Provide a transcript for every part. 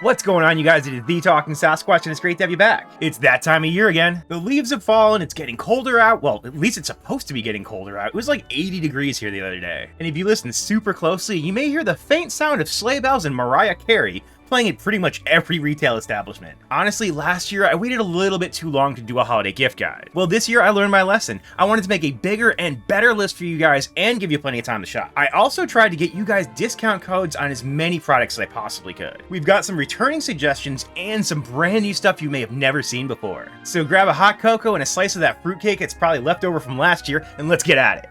What's going on, you guys? It is the Talking Sasquatch, and it's great to have you back. It's that time of year again. The leaves have fallen, it's getting colder out. Well, at least it's supposed to be getting colder out. It was like 80 degrees here the other day. And if you listen super closely, you may hear the faint sound of sleigh bells and Mariah Carey playing at pretty much every retail establishment. Honestly, last year I waited a little bit too long to do a holiday gift guide. Well, this year I learned my lesson. I wanted to make a bigger and better list for you guys and give you plenty of time to shop. I also tried to get you guys discount codes on as many products as I possibly could. We've got some returning suggestions and some brand new stuff you may have never seen before. So grab a hot cocoa and a slice of that fruitcake that's probably left over from last year, and let's get at it.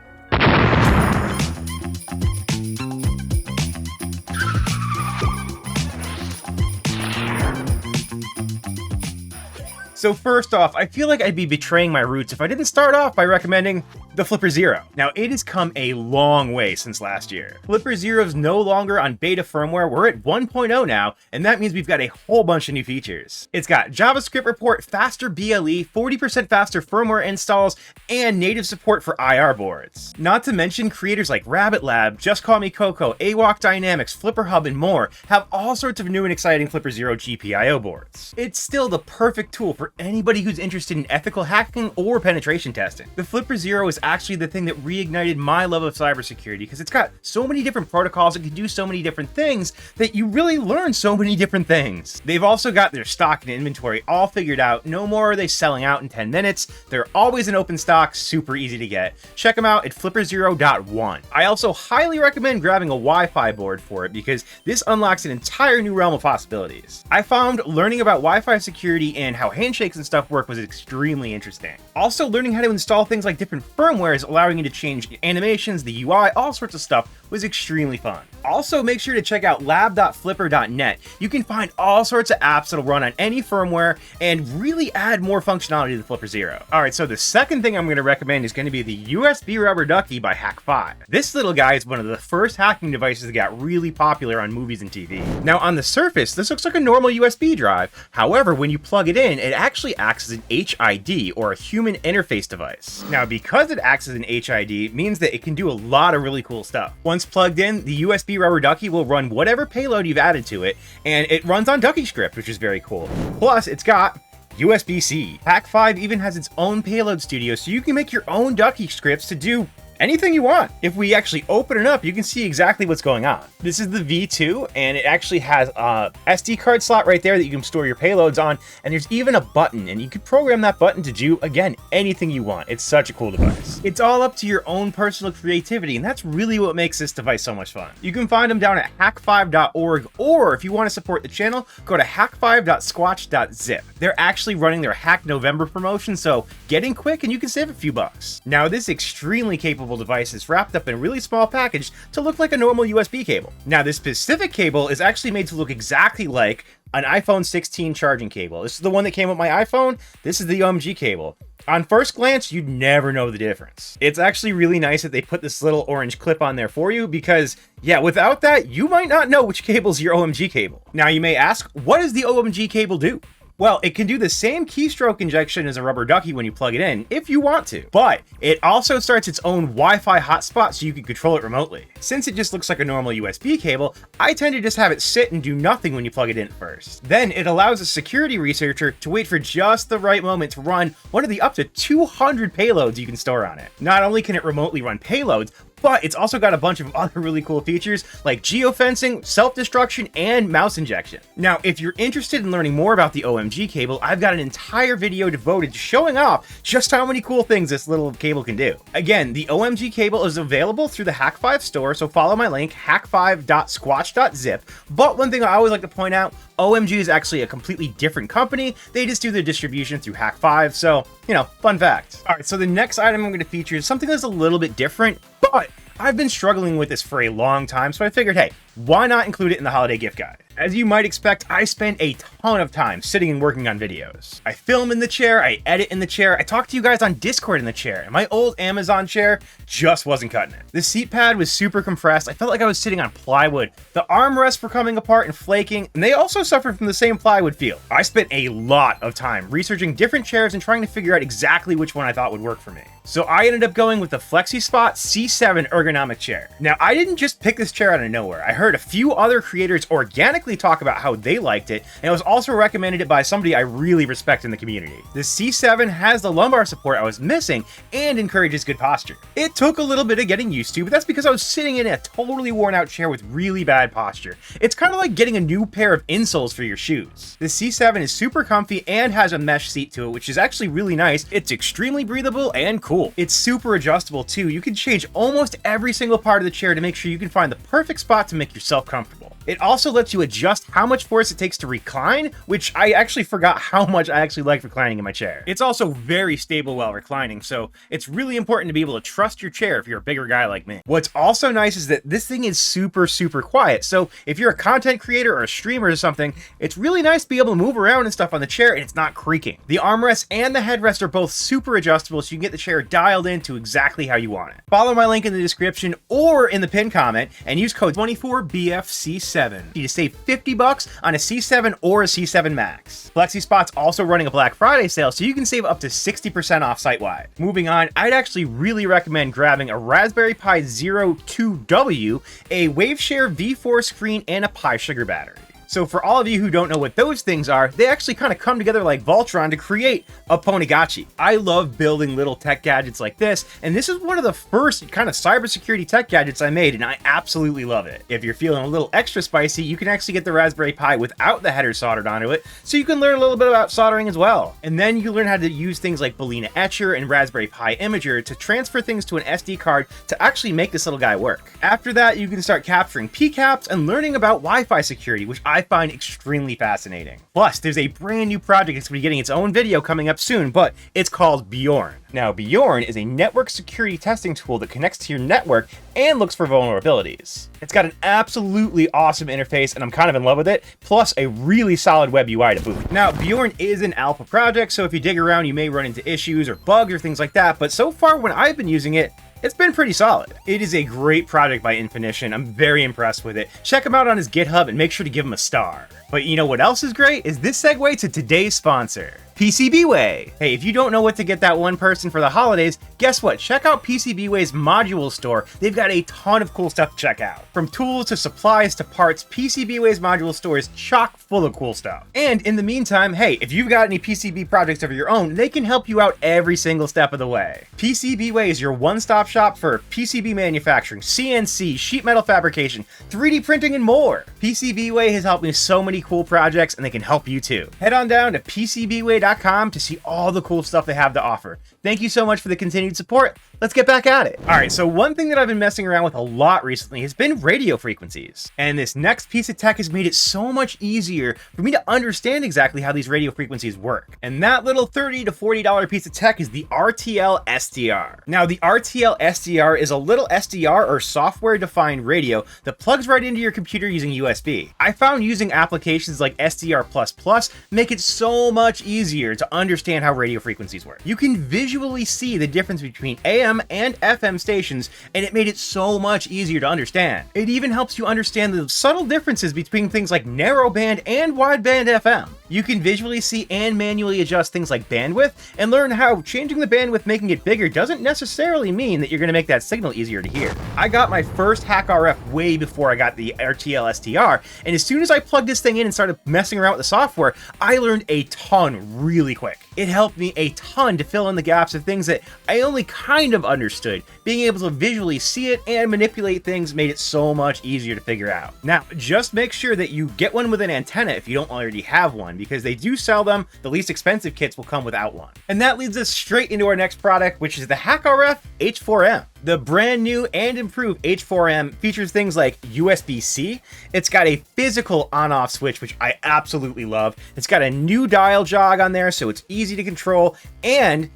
So first off, I feel like I'd be betraying my roots if I didn't start off by recommending the Flipper Zero. Now, it has come a long way since last year. Flipper Zero is no longer on beta firmware. We're at 1.0 now, and that means we've got a whole bunch of new features. It's got JavaScript report, faster BLE, 40% faster firmware installs, and native support for IR boards. Not to mention, creators like Rabbit Lab, Just Call Me Coco, AWOC Dynamics, Flipper Hub, and more have all sorts of new and exciting Flipper Zero GPIO boards. It's still the perfect tool for anybody who's interested in ethical hacking or penetration testing. The Flipper Zero is actually the thing that reignited my love of cybersecurity because it's got so many different protocols, it can do so many different things that you really learn so many different things. They've also got their stock and inventory all figured out. No more are they selling out in 10 minutes. They're always in open stock, super easy to get. Check them out at flipperzero.one. I also highly recommend grabbing a Wi-Fi board for it because this unlocks an entire new realm of possibilities. I found learning about Wi-Fi security and how handshakes and stuff work was extremely interesting. Also, learning how to install things like different firmwares, allowing you to change animations, the UI, all sorts of stuff was extremely fun. Also, make sure to check out lab.flipper.net. You can find all sorts of apps that'll run on any firmware and really add more functionality to the Flipper Zero. Alright, so the second thing I'm going to recommend is going to be the USB Rubber Ducky by Hak5. This little guy is one of the first hacking devices that got really popular on movies and TV. Now, on the surface, this looks like a normal USB drive. However, when you plug it in, it actually acts as an HID, or a human interface device. Now, because it acts as an HID, it means that it can do a lot of really cool stuff. Once plugged in, the USB Rubber Ducky will run whatever payload you've added to it, and it runs on Ducky script, which is very cool. Plus, it's got USB-C. Hak5 even has its own payload studio, so you can make your own Ducky scripts to do anything you want. If we actually open it up, you can see exactly what's going on. This is the V2, and it actually has a SD card slot right there that you can store your payloads on, and there's even a button, and you can program that button to do, again, anything you want. It's such a cool device. It's all up to your own personal creativity, and that's really what makes this device so much fun. You can find them down at hack5.org, or if you want to support the channel, go to hack5.squatch.zip. They're actually running their Hack November promotion, so get in quick and you can save a few bucks. Now, this extremely capable device is wrapped up in a really small package to look like a normal USB cable. Now, this specific cable is actually made to look exactly like an iPhone 16 charging cable. This is the one that came with my iPhone. This is the OMG cable. On first glance, you'd never know the difference. It's actually really nice that they put this little orange clip on there for you because, yeah, without that, you might not know which cable's your OMG cable. Now, you may ask, what does the OMG cable do? Well, it can do the same keystroke injection as a rubber ducky when you plug it in, if you want to, but it also starts its own Wi-Fi hotspot so you can control it remotely. Since it just looks like a normal USB cable, I tend to just have it sit and do nothing when you plug it in first. Then it allows a security researcher to wait for just the right moment to run one of the up to 200 payloads you can store on it. Not only can it remotely run payloads, but it's also got a bunch of other really cool features like geofencing, self-destruction, and mouse injection. Now, if you're interested in learning more about the OMG cable, I've got an entire video devoted to showing off just how many cool things this little cable can do. Again, the OMG cable is available through the Hak5 store, so follow my link, hack5.squatch.zip. But one thing I always like to point out, OMG is actually a completely different company. They just do their distribution through Hak5, so, you know, fun fact. All right, so the next item I'm going to feature is something that's a little bit different, but I've been struggling with this for a long time, so I figured, hey, why not include it in the holiday gift guide? As you might expect, I spend a ton of time sitting and working on videos. I film in the chair, I edit in the chair, I talk to you guys on Discord in the chair, and my old Amazon chair just wasn't cutting it. The seat pad was super compressed, I felt like I was sitting on plywood. The armrests were coming apart and flaking, and they also suffered from the same plywood feel. I spent a lot of time researching different chairs and trying to figure out exactly which one I thought would work for me. So I ended up going with the Flexispot C7 ergonomic chair. Now, I didn't just pick this chair out of nowhere. I heard a few other creators organically specifically talk about how they liked it, and it was also recommended it by somebody I really respect in the community. The C7 has the lumbar support I was missing and encourages good posture. It took a little bit of getting used to, but that's because I was sitting in a totally worn out chair with really bad posture. It's kind of like getting a new pair of insoles for your shoes. The C7 is super comfy and has a mesh seat to it, which is actually really nice. It's extremely breathable and cool. It's super adjustable too. You can change almost every single part of the chair to make sure you can find the perfect spot to make yourself comfortable. It also lets you adjust how much force it takes to recline, which I actually forgot how much I actually like reclining in my chair. It's also very stable while reclining, so it's really important to be able to trust your chair if you're a bigger guy like me. What's also nice is that this thing is super quiet, so if you're a content creator or a streamer or something, it's really nice to be able to move around and stuff on the chair and it's not creaking. The armrest and the headrest are both super adjustable, so you can get the chair dialed in to exactly how you want it. Follow my link in the description or in the pinned comment and use code 24BFC7 to save $50 on a C7 or a C7 Max. Flexispot's also running a Black Friday sale, so you can save up to 60% off site-wide. Moving on, I'd actually really recommend grabbing a Raspberry Pi Zero 2W, a Waveshare V4 screen, and a Pi Sugar battery. So for all of you who don't know what those things are, they actually kind of come together like Voltron to create a Ponygachi. I love building little tech gadgets like this, and this is one of the first kind of cybersecurity tech gadgets I made, and I absolutely love it. If you're feeling a little extra spicy, you can actually get the Raspberry Pi without the header soldered onto it, so you can learn a little bit about soldering as well. And then you learn how to use things like Balena Etcher and Raspberry Pi Imager to transfer things to an SD card to actually make this little guy work. After that, you can start capturing PCAPs and learning about Wi-Fi security, which I find extremely fascinating. Plus, there's a brand new project that's going to be getting its own video coming up soon, but it's called Bjorn. Now, Bjorn is a network security testing tool that connects to your network and looks for vulnerabilities. It's got an absolutely awesome interface, and I'm kind of in love with it, plus a really solid web UI to boot. Now, Bjorn is an alpha project, so if you dig around, you may run into issues or bugs or things like that, but so far when I've been using it, it's been pretty solid. It is a great project by Infinition. I'm very impressed with it. Check him out on his GitHub and make sure to give him a star. But you know what else is great? Is this segue to today's sponsor, PCBWay. Hey, if you don't know what to get that one person for the holidays, guess what? Check out PCBWay's module store. They've got a ton of cool stuff to check out. From tools to supplies to parts, PCBWay's module store is chock full of cool stuff. And in the meantime, hey, if you've got any PCB projects of your own, they can help you out every single step of the way. PCBWay is your one-stop shop for PCB manufacturing, CNC, sheet metal fabrication, 3D printing, and more. PCBWay has helped me with so many cool projects, and they can help you too. Head on down to PCBWay.com to see all the cool stuff they have to offer. Thank you so much for the continued support. Let's get back at it. All right, so one thing that I've been messing around with a lot recently has been radio frequencies. And this next piece of tech has made it so much easier for me to understand exactly how these radio frequencies work. And that little $30 to $40 piece of tech is the RTL SDR. Now, the RTL SDR is a little SDR or software-defined radio that plugs right into your computer using USB. I found using applications like SDR++ make it so much easier to understand how radio frequencies work. You can visually see the difference between AM and FM stations, and it made it so much easier to understand. It even helps you understand the subtle differences between things like narrowband and wideband FM. You can visually see and manually adjust things like bandwidth, and learn how changing the bandwidth, making it bigger, doesn't necessarily mean that you're going to make that signal easier to hear. I got my first hack RF way before I got the RTL SDR, and as soon as I plugged this thing in and started messing around with the software, I learned a ton really quick. It helped me a ton to fill in the gaps of things that I only kind of understood. Being able to visually see it and manipulate things made it so much easier to figure out. Now, just make sure that you get one with an antenna if you don't already have one, because they do sell them. The least expensive kits will come without one. And that leads us straight into our next product, which is the HackRF H4M. The brand new and improved H4M features things like USB-C. It's got a physical on-off switch, which I absolutely love. It's got a new dial jog on there, so it's easy to control, and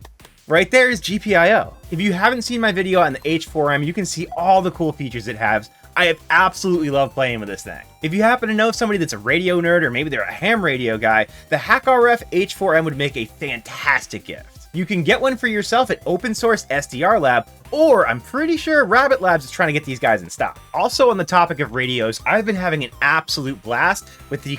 right there is GPIO. If you haven't seen my video on the H4M, you can see all the cool features it has. I have absolutely loved playing with this thing. If you happen to know somebody that's a radio nerd, or maybe they're a ham radio guy, the HackRF H4M would make a fantastic gift. You can get one for yourself at Open Source SDR Lab, or I'm pretty sure Rabbit Labs is trying to get these guys in stock. Also on the topic of radios, I've been having an absolute blast with the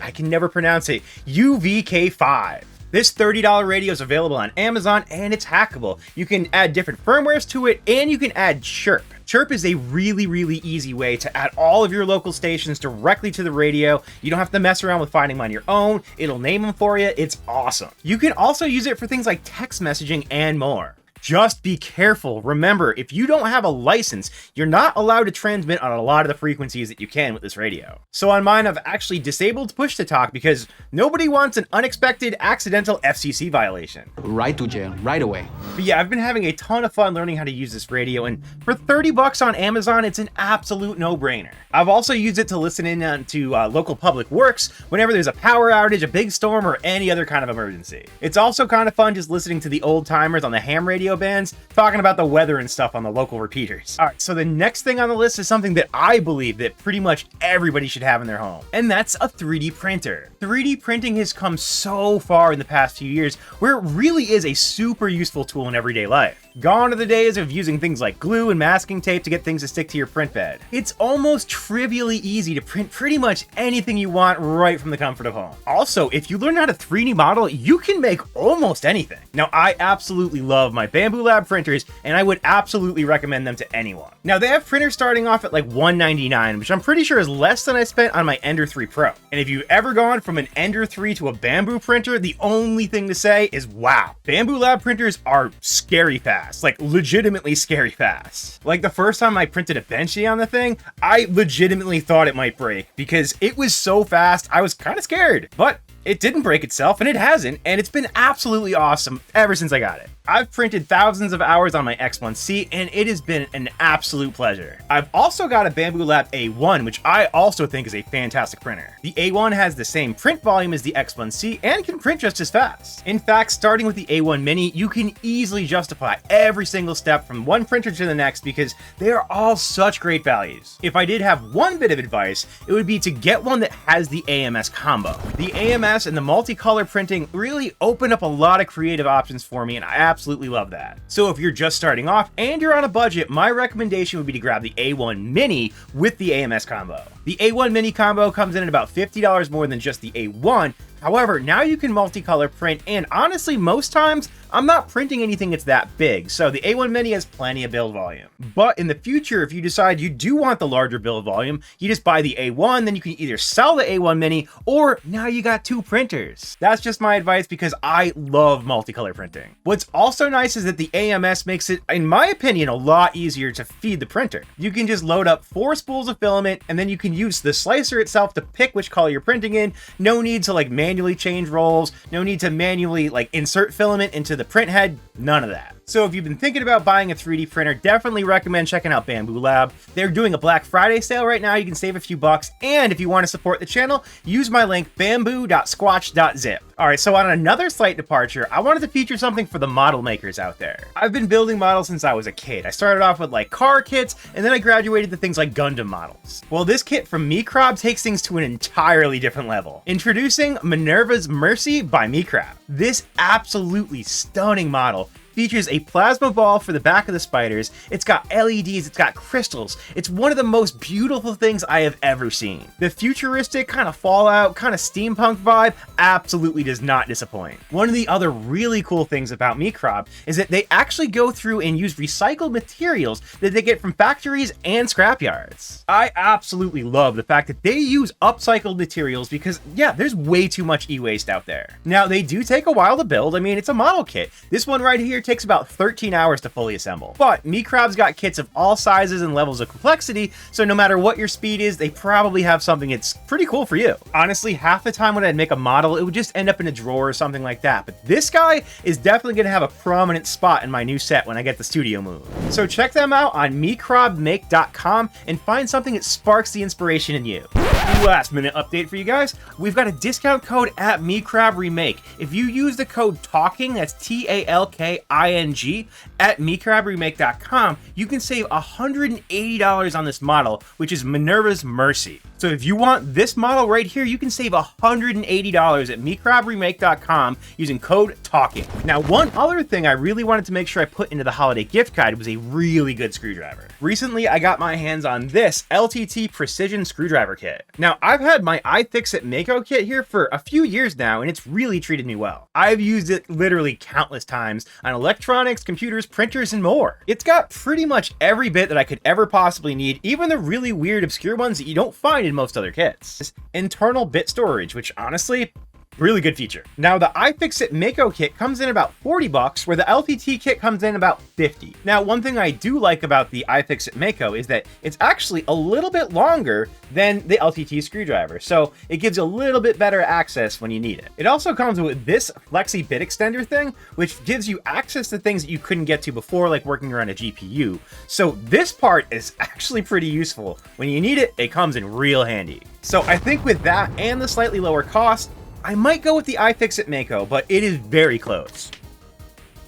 I can never pronounce it, UVK5. This $30 radio is available on Amazon, and it's hackable. You can add different firmwares to it, and you can add chirp. Chirp is a really easy way to add all of your local stations directly to the radio. You don't have to mess around with finding them on your own. It'll name them for you. It's awesome. You can also use it for things like text messaging and more. Just be careful. Remember, if you don't have a license, you're not allowed to transmit on a lot of the frequencies that you can with this radio. So on mine, I've actually disabled push to talk because nobody wants an unexpected accidental FCC violation. Right to jail, right away. But yeah, I've been having a ton of fun learning how to use this radio, and for 30 bucks on Amazon, it's an absolute no-brainer. I've also used it to listen in to local public works whenever there's a power outage, a big storm, or any other kind of emergency. It's also kind of fun just listening to the old timers on the ham radio bands talking about the weather and stuff on the local repeaters. All right, so the next thing on the list is something that I believe that pretty much everybody should have in their home, and that's a 3D printer. 3D printing has come so far in the past few years where it really is a super useful tool in everyday life. Gone are the days of using things like glue and masking tape to get things to stick to your print bed. It's almost trivially easy to print pretty much anything you want right from the comfort of home. Also, if you learn how to 3D model, you can make almost anything. Now, I absolutely love my Bambu Lab printers, and I would absolutely recommend them to anyone. Now, they have printers starting off at like $199, which I'm pretty sure is less than I spent on my Ender 3 Pro. And if you've ever gone from an Ender 3 to a Bambu printer, the only thing to say is wow. Bambu Lab printers are scary fast. Like legitimately scary fast. Like the first time I printed a Benchy on the thing, I legitimately thought it might break because it was so fast. I was kind of scared, but it didn't break itself, and it hasn't, and it's been absolutely awesome ever since I got it. I've printed thousands of hours on my X1C, and it has been an absolute pleasure. I've also got a Bambu Lab A1, which I also think is a fantastic printer. The A1 has the same print volume as the X1C and can print just as fast. In fact, starting with the A1 Mini, you can easily justify every single step from one printer to the next because they are all such great values. If I did have one bit of advice, it would be to get one that has the AMS combo. The AMS and the multicolor printing really open up a lot of creative options for me, and I absolutely love that. So if you're just starting off and you're on a budget, my recommendation would be to grab the A1 Mini with the AMS combo. The A1 Mini combo comes in at about $50 more than just the A1. However, now you can multicolor print, and honestly, most times, I'm not printing anything that's that big, so the A1 Mini has plenty of build volume. But in the future, if you decide you do want the larger build volume, you just buy the A1, then you can either sell the A1 Mini, or now you got two printers. That's just my advice because I love multicolor printing. What's also nice is that the AMS makes it, in my opinion, a lot easier to feed the printer. You can just load up 4 spools of filament, and then you can use the slicer itself to pick which color you're printing in. No need to manually change rolls, no need to manually insert filament into the print head, none of that. So if you've been thinking about buying a 3D printer, definitely recommend checking out Bambu Lab. They're doing a Black Friday sale right now. You can save a few bucks. And if you want to support the channel, use my link bamboo.squatch.zip. All right, so on another slight departure, I wanted to feature something for the model makers out there. I've been building models since I was a kid. I started off with car kits, and then I graduated to things like Gundam models. Well, this kit from Microb takes things to an entirely different level. Introducing Minerva's Mercy by Microb. This absolutely stunning model features a plasma ball for the back of the spiders. It's got LEDs, it's got crystals. It's one of the most beautiful things I have ever seen. The futuristic kind of Fallout, kind of steampunk vibe absolutely does not disappoint. One of the other really cool things about Microb is that they actually go through and use recycled materials that they get from factories and scrapyards. I absolutely love the fact that they use upcycled materials because, yeah, there's way too much e-waste out there. Now, they do take a while to build. I mean, it's a model kit. This one right here takes about 13 hours to fully assemble. But Microb's got kits of all sizes and levels of complexity, so no matter what your speed is, they probably have something that's pretty cool for you. Honestly, half the time when I'd make a model, it would just end up in a drawer or something like that. But this guy is definitely going to have a prominent spot in my new set when I get the studio moved. So check them out on microbmake.com and find something that sparks the inspiration in you. Last minute update for you guys. We've got a discount code at Microb Remake. If you use the code TALKING, that's TALKING, at microbremake.com, you can save $180 on this model, which is Minerva's Mercy. So if you want this model right here, you can save $180 at microbremake.com using code TALKING. Now, one other thing I really wanted to make sure I put into the holiday gift guide was a really good screwdriver. Recently, I got my hands on this LTT Precision Screwdriver Kit. Now, I've had my iFixit Mako kit here for a few years now, and it's really treated me well. I've used it literally countless times on electronics, computers, printers, and more. It's got pretty much every bit that I could ever possibly need, even the really weird, obscure ones that you don't find in most other kits. Internal bit storage, which honestly, really good feature. Now, the iFixit Mako kit comes in about 40 bucks, where the LTT kit comes in about 50. Now, one thing I do like about the iFixit Mako is that it's actually a little bit longer than the LTT screwdriver, so it gives you a little bit better access when you need it. It also comes with this Flexi bit extender thing, which gives you access to things that you couldn't get to before, like working around a GPU. So this part is actually pretty useful. When you need it, it comes in real handy. So I think with that and the slightly lower cost, I might go with the iFixit Mako, but it is very close.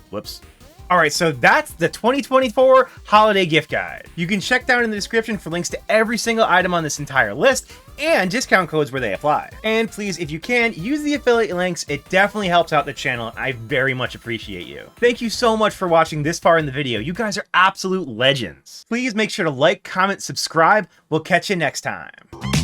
Whoops. All right, so that's the 2024 holiday gift guide. You can check down in the description for links to every single item on this entire list and discount codes where they apply. And please, if you can, use the affiliate links. It definitely helps out the channel, and I very much appreciate you. Thank you so much for watching this far in the video. You guys are absolute legends. Please make sure to like, comment, subscribe. We'll catch you next time.